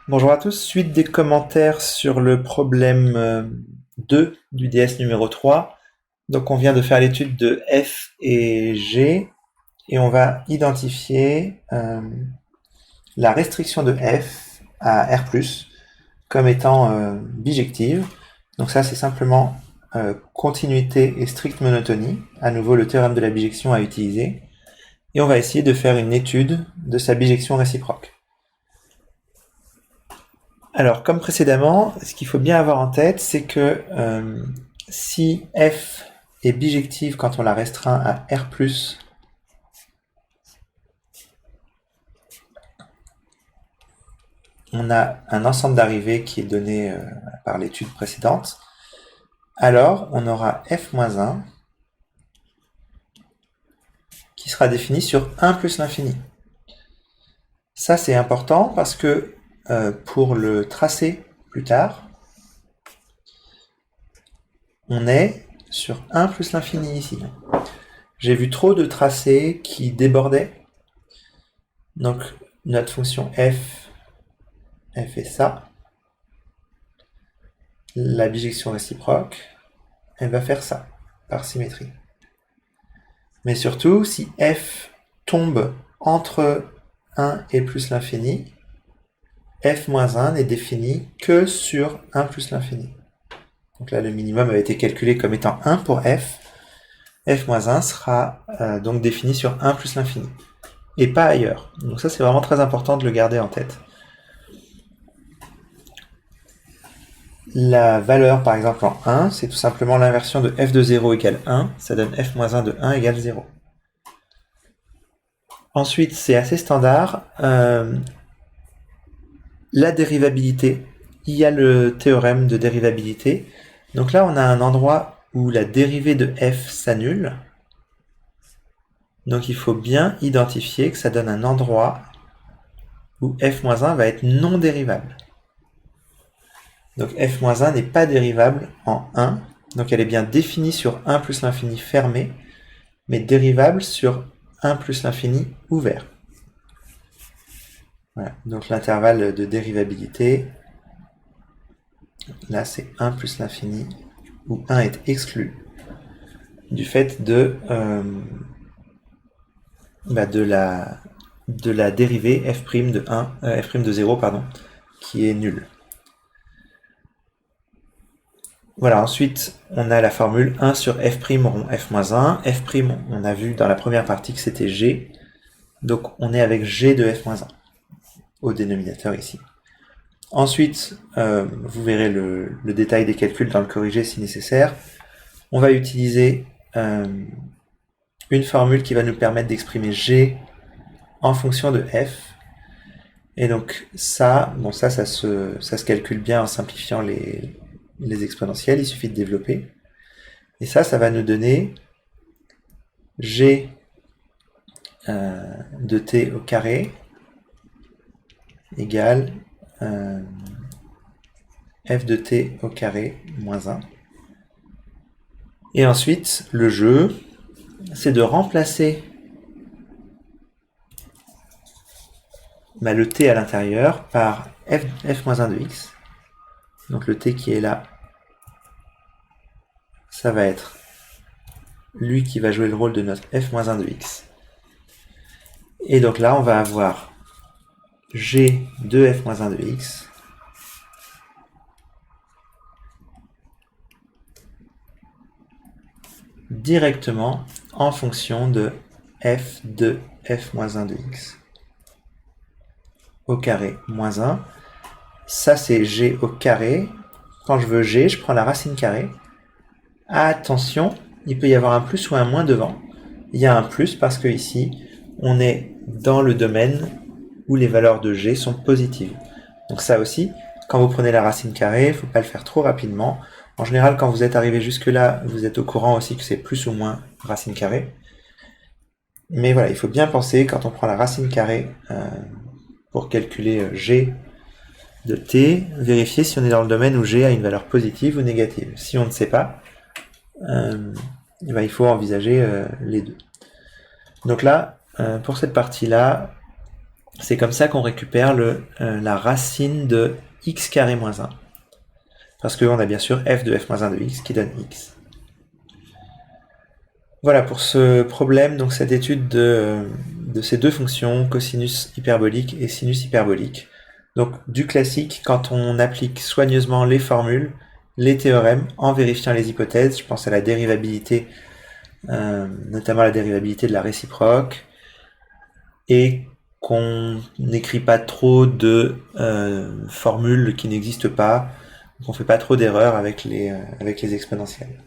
Bonjour à tous, suite des commentaires sur le problème 2 du DS numéro 3. Donc on vient de faire l'étude de F et G et on va identifier la restriction de F à R+, comme étant bijective. Donc ça c'est simplement continuité et stricte monotonie, à nouveau le théorème de la bijection à utiliser. Et on va essayer de faire une étude de sa bijection réciproque. Alors, comme précédemment, ce qu'il faut bien avoir en tête, c'est que si f est bijective quand on la restreint à R+, on a un ensemble d'arrivées qui est donné par l'étude précédente, alors on aura f-1 qui sera défini sur 1 plus l'infini. Ça, c'est important parce que pour le tracer plus tard, on est sur 1 plus l'infini ici. J'ai vu trop de tracés qui débordaient. Donc, notre fonction f fait ça. La bijection réciproque, elle va faire ça, par symétrie. Mais surtout, si f tombe entre 1 et plus l'infini, f-1 n'est défini que sur 1 plus l'infini. Donc là, le minimum avait été calculé comme étant 1 pour f. f-1 sera donc défini sur 1 plus l'infini, et pas ailleurs. Donc ça, c'est vraiment très important de le garder en tête. La valeur, par exemple, en 1, c'est tout simplement l'inversion de f de 0 égale 1. Ça donne f-1 de 1 égale 0. Ensuite, c'est assez standard. La dérivabilité. Il y a le théorème de dérivabilité. Donc là, on a un endroit où la dérivée de f s'annule. Donc il faut bien identifier que ça donne un endroit où f-1 va être non dérivable. Donc f-1 n'est pas dérivable en 1, donc elle est bien définie sur 1 plus l'infini fermé, mais dérivable sur 1 plus l'infini ouvert. Voilà, donc l'intervalle de dérivabilité, là c'est 1 plus l'infini, où 1 est exclu du fait de la dérivée f' de 1, f' de 0, pardon, qui est nulle. Voilà, ensuite, on a la formule 1 sur f' rond f-1. F', on a vu dans la première partie que c'était g. Donc, on est avec g de f-1 au dénominateur ici. Ensuite, vous verrez le détail des calculs dans le corrigé si nécessaire. On va utiliser une formule qui va nous permettre d'exprimer g en fonction de f. Et donc, ça se calcule bien en simplifiant les exponentielles, il suffit de développer. Et ça va nous donner g de t au carré égale f de t au carré moins 1. Et ensuite, le jeu, c'est de remplacer le t à l'intérieur par f-1 de x. Donc le t qui est là, ça va être lui qui va jouer le rôle de notre f-1 de x. Et donc là, on va avoir g de f-1 de x directement en fonction de f de f-1 de x au carré moins 1. Ça, c'est g au carré. Quand je veux g, je prends la racine carrée. Attention, il peut y avoir un plus ou un moins devant. Il y a un plus parce que ici, on est dans le domaine où les valeurs de g sont positives. Donc ça aussi, quand vous prenez la racine carrée, il ne faut pas le faire trop rapidement. En général, quand vous êtes arrivé jusque-là, vous êtes au courant aussi que c'est plus ou moins racine carrée. Mais voilà, il faut bien penser, quand on prend la racine carrée pour calculer g de t, vérifier si on est dans le domaine où g a une valeur positive ou négative. Si on ne sait pas, il faut envisager les deux. Donc là, pour cette partie-là, C'est comme ça qu'on récupère la racine de x carré moins 1. Parce qu'on a bien sûr f de f moins 1 de x qui donne x. Voilà pour ce problème, donc cette étude de ces deux fonctions, cosinus hyperbolique et sinus hyperbolique. Donc du classique, quand on applique soigneusement les formules, les théorèmes, en vérifiant les hypothèses, je pense à la dérivabilité, notamment la dérivabilité de la réciproque, et qu'on n'écrit pas trop de formules qui n'existent pas, qu'on fait pas trop d'erreurs avec les exponentielles.